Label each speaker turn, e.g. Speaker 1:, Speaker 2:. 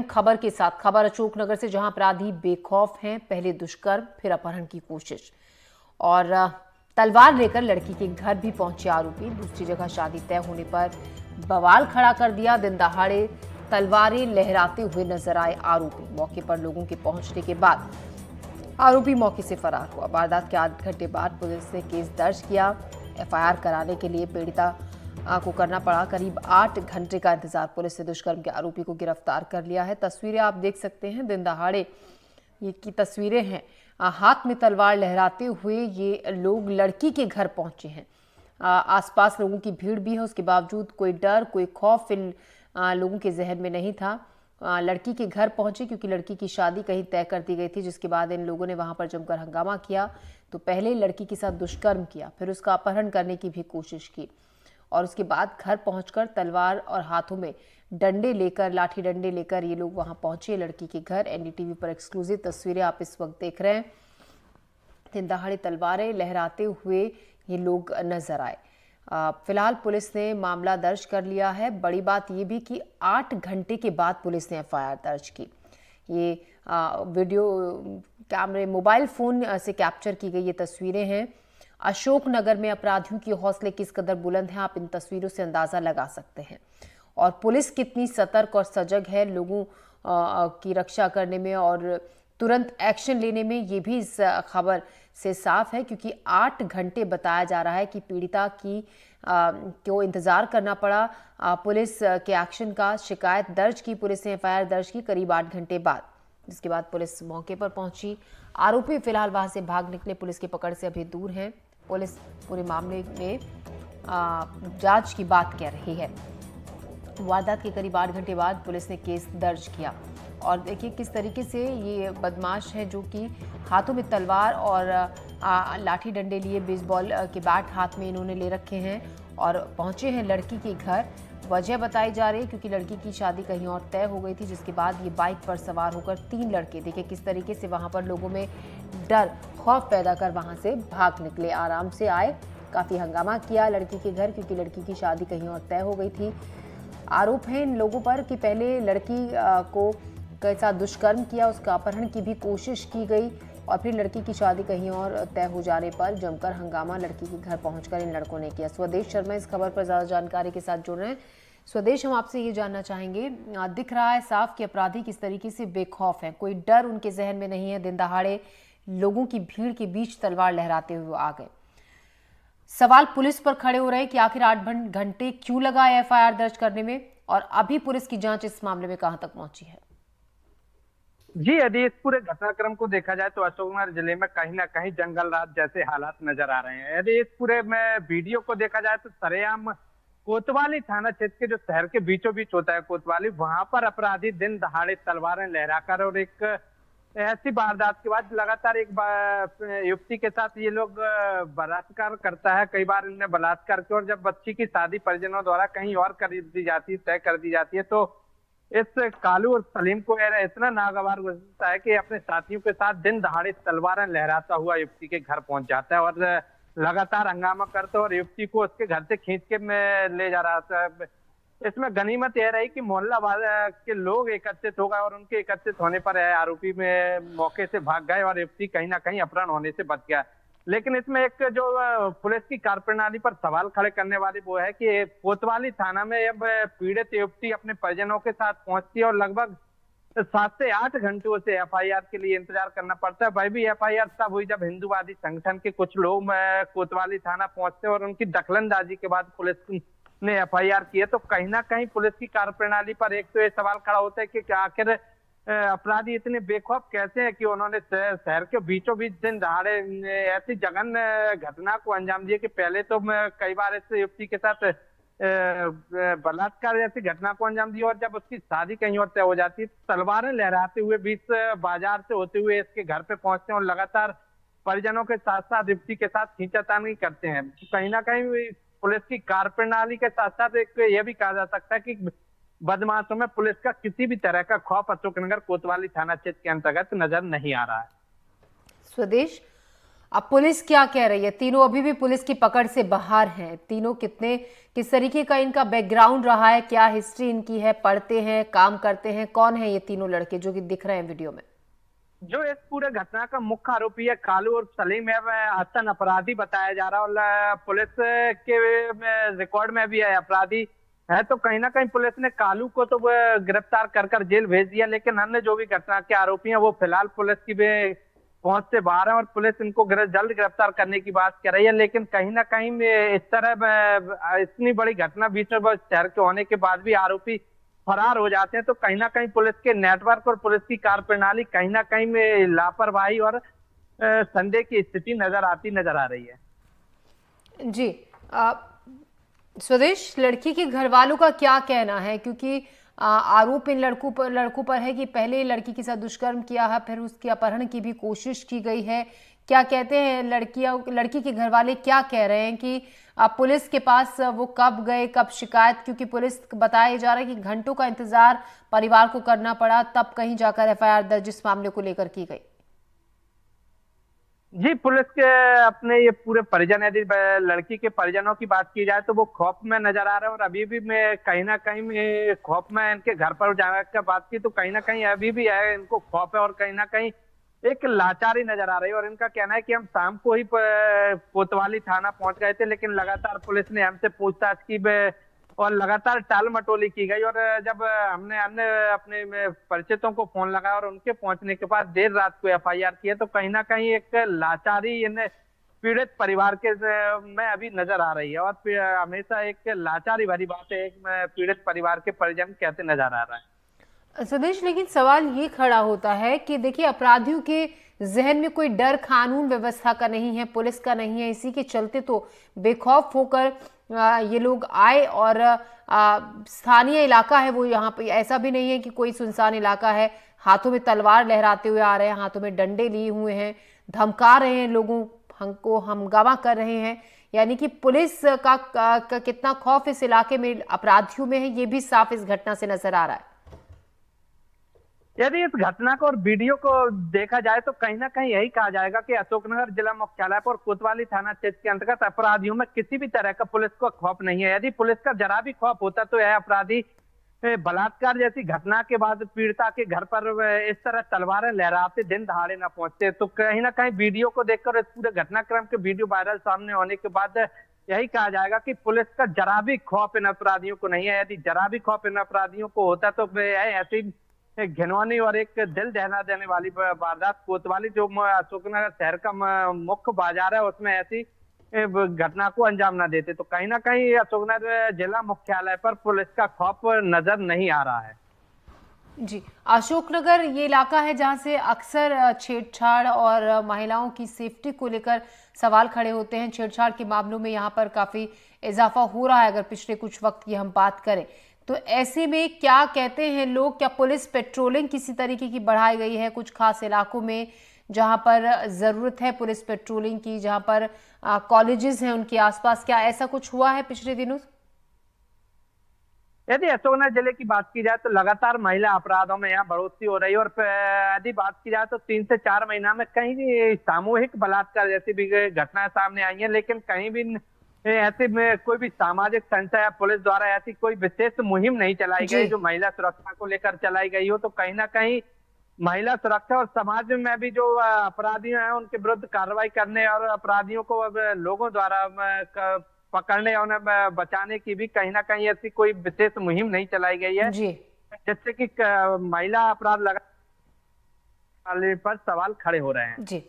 Speaker 1: खबर के साथ। खबर अशोकनगर से, जहां अपराधी बेखौफ हैं। पहले दुष्कर्म, फिर अपहरण की कोशिश और तलवार लेकर लड़की के घर भी पहुंचे आरोपी। दूसरी जगह शादी तय होने पर बवाल खड़ा कर दिया। दिन दहाड़े तलवारें लहराते हुए नजर आए आरोपी। मौके पर लोगों के पहुंचने के बाद आरोपी मौके से फरार हुआ। वारदात के 8 घंटे बाद पुलिस ने केस दर्ज किया। एफआईआर कराने के लिए पीड़िता को करना पड़ा करीब 8 घंटे का इंतजार। पुलिस ने दुष्कर्म के आरोपी को गिरफ्तार कर लिया है। तस्वीरें आप देख सकते हैं, दिन दहाड़े ये की तस्वीरें हैं। हाथ में तलवार लहराते हुए ये लोग लड़की के घर पहुंचे हैं। आसपास लोगों की भीड़ भी है, उसके बावजूद कोई डर, कोई खौफ इन लोगों के जहन में नहीं था। लड़की के घर पहुंचे क्योंकि लड़की की शादी कहीं तय कर दी गई थी, जिसके बाद इन लोगों ने वहां पर जमकर हंगामा किया। तो पहले लड़की के साथ दुष्कर्म किया, फिर उसका अपहरण करने की भी कोशिश की और उसके बाद घर पहुंचकर तलवार और हाथों में डंडे लेकर, लाठी डंडे लेकर ये लोग वहां पहुंचे लड़की के घर। एनडीटीवी पर एक्सक्लूसिव तस्वीरें आप इस वक्त देख रहे हैं। दिन दहाड़े तलवारें लहराते हुए ये लोग नजर आए। फिलहाल पुलिस ने मामला दर्ज कर लिया है। बड़ी बात यह भी कि 8 घंटे के बाद पुलिस ने एफआईआर दर्ज की। ये वीडियो कैमरे, मोबाइल फोन से कैप्चर की गई ये तस्वीरें हैं। अशोकनगर में अपराधियों की हौसले किस कदर बुलंद हैं, आप इन तस्वीरों से अंदाजा लगा सकते हैं। और पुलिस कितनी सतर्क और सजग है लोगों की रक्षा करने में और तुरंत एक्शन लेने में, ये भी इस खबर से साफ है। क्योंकि 8 घंटे बताया जा रहा है कि पीड़िता को इंतजार करना पड़ा पुलिस के एक्शन का। शिकायत दर्ज की पुलिस ने, एफआईआर दर्ज की करीब 8 घंटे बाद, जिसके बाद पुलिस मौके पर पहुंची। आरोपी फिलहाल वहां से भाग निकले, पुलिस की पकड़ से अभी दूर हैं। पुलिस पूरे मामले में जांच की बात कर रही है। वारदात के करीब 8 घंटे बाद पुलिस ने केस दर्ज किया और देखिए किस तरीके से ये बदमाश है जो कि हाथों में तलवार और लाठी डंडे लिए, बेसबॉल के बैट हाथ में इन्होंने ले रखे हैं और पहुंचे हैं लड़की के घर। वजह बताई जा रही है क्योंकि लड़की की शादी कहीं और तय हो गई थी, जिसके बाद ये बाइक पर सवार होकर 3 लड़के, देखिए किस तरीके से वहां पर लोगों में डर, खौफ पैदा कर वहां से भाग निकले। आराम से आए, काफी हंगामा किया लड़की के घर क्योंकि लड़की की शादी कहीं और तय हो गई थी। आरोप है इन लोगों पर कि पहले लड़की को के साथ दुष्कर्म किया, उसका अपहरण की भी कोशिश की गई और फिर लड़की की शादी कहीं और तय हो जाने पर जमकर हंगामा लड़की के घर पहुंचकर इन लड़कों ने किया। स्वदेश शर्मा इस खबर पर ज्यादा जानकारी के साथ जुड़ रहे हैं। स्वदेश, हम आपसे ये जानना चाहेंगे, दिख रहा है साफ कि अपराधी किस तरीके से बेखौफ हैं, कोई डर उनके जहन में नहीं है। दिन दहाड़े लोगों की भीड़ के बीच तलवार लहराते हुए आ गए। सवाल पुलिस पर खड़े हो रहे हैं कि आखिर 8 घंटे क्यों लगा एफआईआर दर्ज करने में और अभी पुलिस की जांच इस मामले में कहां तक पहुंची है?
Speaker 2: जी, यदि इस पूरे घटनाक्रम को देखा जाए तो अशोकनगर जिले में कहीं ना कहीं जंगल राज जैसे हालात नजर आ रहे हैं। यदि इस पूरे में वीडियो को देखा जाए तो सरेआम कोतवाली थाना क्षेत्र के जो शहर के बीचों बीच होता है कोतवाली, वहां पर अपराधी दिन दहाड़े तलवारें लहराकर और एक ऐसी वारदात के बाद लगातार एक युवती के साथ ये लोग बलात्कार करता है। कई बार इनने बलात्कार किया और जब बच्ची की शादी परिजनों द्वारा कहीं और कर दी जाती है, तय कर दी जाती है, तो इस कालू और सलीम को इतना नागवार गुजरता है कि अपने साथियों के साथ दिन दहाड़े तलवारें लहराता हुआ युवती के घर पहुंच जाता है और लगातार हंगामा करता है और युवती को उसके घर से खींच के ले जा रहा था। इसमें गनीमत यह रही कि मोहल्ला के लोग एकत्रित हो गए और उनके एकत्रित होने पर आरोपी में मौके से भाग गए और युवती कहीं ना कहीं अपहरण होने से बच गया। लेकिन इसमें एक जो पुलिस की कार्यप्रणाली पर सवाल खड़े करने वाली वो है कि कोतवाली थाना में अब पीड़ित युवती अपने परिजनों के साथ पहुंचती है और लगभग 7 से 8 घंटों से एफआईआर के लिए इंतजार करना पड़ता है। वह भी एफआईआर तब हुई जब हिंदूवादी संगठन के कुछ लोग कोतवाली थाना पहुंचते और उनकी दखलंदाजी के बाद पुलिस ने एफआईआर की है। तो कहीं ना कहीं पुलिस की कार्यप्रणाली पर एक तो ये सवाल खड़ा होता है कि आखिर अपराधी इतने बेखौफ कैसे हैं कि उन्होंने शहर के बीचों बीच दिन दहाड़े ऐसी जघन्य घटना को अंजाम दिया कि पहले तो मैं कई बार इस युवती के साथ बलात्कार जैसी घटना को अंजाम दिया और जब उसकी शादी कहीं और तय हो जाती है तलवारें लहराते हुए बीच बाजार से होते हुए इसके घर पे पहुंचते हैं और लगातार परिजनों के साथ साथ युवती के साथ खींचातानी करते हैं। कहीं ना कहीं पुलिस की कार्यप्रणाली के साथ साथ एक यह भी कहा जा सकता है कि बदमाशों में पुलिस का किसी भी तरह का खौफ अशोकनगर कोतवाली थाना क्षेत्र के अंतर्गत नजर नहीं आ रहा है।
Speaker 1: स्वदेश, अब पुलिस क्या कह रही है? तीनों अभी भी पुलिस की पकड़ से बाहर हैं। तीनों किस तरीके का इनका बैकग्राउंड रहा है, क्या हिस्ट्री इनकी है, पढ़ते हैं, काम करते हैं, कौन है ये तीनों लड़के जो कि दिख रहे हैं वीडियो में?
Speaker 2: जो इस पूरे घटना का मुख्य आरोपी है कालू और सलीम है, वह आसन अपराधी बताया जा रहा है और पुलिस के रिकॉर्ड में भी है अपराधी है। तो कहीं ना कहीं पुलिस ने कालू को तो गिरफ्तार कर जेल भेज दिया, लेकिन अन्य जो भी घटना के आरोपी हैं वो फिलहाल पुलिस की भी पहुंच से बाहर है और पुलिस इनको जल्द गिरफ्तार करने की बात कर रही है। लेकिन कहीं ना कहीं इस तरह इतनी बड़ी घटना बीच में शहर के होने के बाद भी आरोपी फरार हो जाते हैं, तो कहीं ना कहीं पुलिस के नेटवर्क और पुलिस की कार्यप्रणाली कहीं ना कहीं में लापरवाही और संदेह की स्थिति नजर आ रही है।
Speaker 1: जी। स्वदेश, लड़की के घर वालों का क्या कहना है? क्योंकि आरोप इन लड़कों पर है कि पहले लड़की के साथ दुष्कर्म किया है, फिर उसके अपहरण की भी कोशिश की गई है। क्या कहते हैं लड़की के घर वाले क्या कह रहे हैं कि पुलिस के पास वो कब गए, कब शिकायत? क्योंकि पुलिस बताया जा रहा है कि घंटों का इंतजार परिवार को करना पड़ा, तब कहीं जाकर एफआईआर दर्ज इस मामले को लेकर की गई।
Speaker 2: जी, पुलिस के अपने ये पूरे परिजन, यदि लड़की के परिजनों की बात की जाए तो वो खौफ में नजर आ रहे हैं और अभी भी मैं कहीं ना कहीं में खौफ में इनके घर पर जाने की बात की तो कहीं ना कहीं अभी भी है, इनको खौफ है और कहीं ना कहीं एक लाचारी नजर आ रही है। और इनका कहना है कि हम शाम को ही कोतवाली थाना पहुंच गए थे, लेकिन लगातार पुलिस ने हमसे पूछताछ की और लगातार टाल मटोली की गई। और जब हमने अन्य अपने परिचितों को फोन लगाया और उनके पहुंचने के बाद देर रात को एफआईआर की है, तो कहीं ना कहीं एक लाचारी इन्हें पीड़ित परिवार के में अभी नजर आ रही है और हमेशा एक लाचारी भरी बात है, एक पीड़ित परिवार के परिजन कहते नजर आ रहा है।
Speaker 1: स्वदेश, लेकिन सवाल ये खड़ा होता है कि देखिए, अपराधियों के जहन में कोई डर कानून व्यवस्था का नहीं है, पुलिस का नहीं है। इसी के चलते तो बेखौफ होकर ये लोग आए और स्थानीय इलाका है वो, यहाँ पे ऐसा भी नहीं है कि कोई सुनसान इलाका है। हाथों में तलवार लहराते हुए आ रहे हैं, हाथों में डंडे लिए हुए हैं, धमका रहे हैं लोगों हमको, हंगामा कर रहे हैं। यानी कि पुलिस का कितना खौफ इस इलाके में अपराधियों में है, ये भी साफ इस घटना से नजर आ रहा है।
Speaker 2: यदि इस घटना को और वीडियो को देखा जाए तो कहीं ना कहीं यही कहा जाएगा कि अशोकनगर जिला मुख्यालय पर कोतवाली थाना क्षेत्र के अंतर्गत अपराधियों में किसी भी तरह का पुलिस को खौफ नहीं है। यदि पुलिस का जरा भी खौफ होता तो यह अपराधी बलात्कार जैसी घटना के बाद पीड़िता के घर पर इस तरह तलवारें लहराते दिन दहाड़े न पहुंचते। तो कहीं ना कहीं वीडियो को देखकर इस पूरे घटनाक्रम के वीडियो वायरल सामने होने के बाद यही कहा जाएगा कि पुलिस का जरा भी खौफ इन अपराधियों को नहीं है। यदि जरा भी खौफ इन अपराधियों को होता तो ऐसी घिनौनी और एक दिल दहला देने वाली वारदात कोतवाली जो अशोकनगर शहर का मुख्य बाजार है उसमें ऐसी घटना को अंजाम ना देते। तो कहीं ना कहीं अशोकनगर जिला मुख्यालय पर पुलिस का खौफ नजर नहीं आ रहा है।
Speaker 1: जी, अशोकनगर ये इलाका है जहां से अक्सर छेड़छाड़ और महिलाओं की सेफ्टी को लेकर सवाल खड़े होते हैं। छेड़छाड़ के मामलों में यहाँ पर काफी इजाफा हो रहा है अगर पिछले कुछ वक्त की हम बात करें तो। ऐसे में क्या कहते हैं लोग, क्या पुलिस पेट्रोलिंग किसी तरीके की बढ़ाई गई है कुछ खास इलाकों में जहां पर जरूरत है पुलिस पेट्रोलिंग की, जहां पर कॉलेजेस हैं उनके आसपास, क्या ऐसा कुछ हुआ है पिछले दिनों?
Speaker 2: यदि अशोकनगर जिले की बात की जाए तो लगातार महिला अपराधों में यहाँ बढ़ोतरी हो रही है और यदि बात की जाए तो 3 से 4 महीना में कहीं भी सामूहिक बलात्कार जैसी भी घटनाएं सामने आई हैं, लेकिन कहीं भी ऐसे में कोई भी सामाजिक संस्था या पुलिस द्वारा ऐसी कोई विशेष मुहिम नहीं चलाई गई जो महिला सुरक्षा को लेकर चलाई गई हो। तो कहीं ना कहीं महिला सुरक्षा और समाज में भी जो अपराधी हैं उनके विरुद्ध कार्रवाई करने और अपराधियों को अब लोगों द्वारा पकड़ने और उन्हें बचाने की भी कहीं ना कहीं ऐसी कोई विशेष मुहिम नहीं चलाई गई है, जिससे कि महिला अपराध लगाने पर सवाल खड़े हो रहे हैं।
Speaker 1: जी।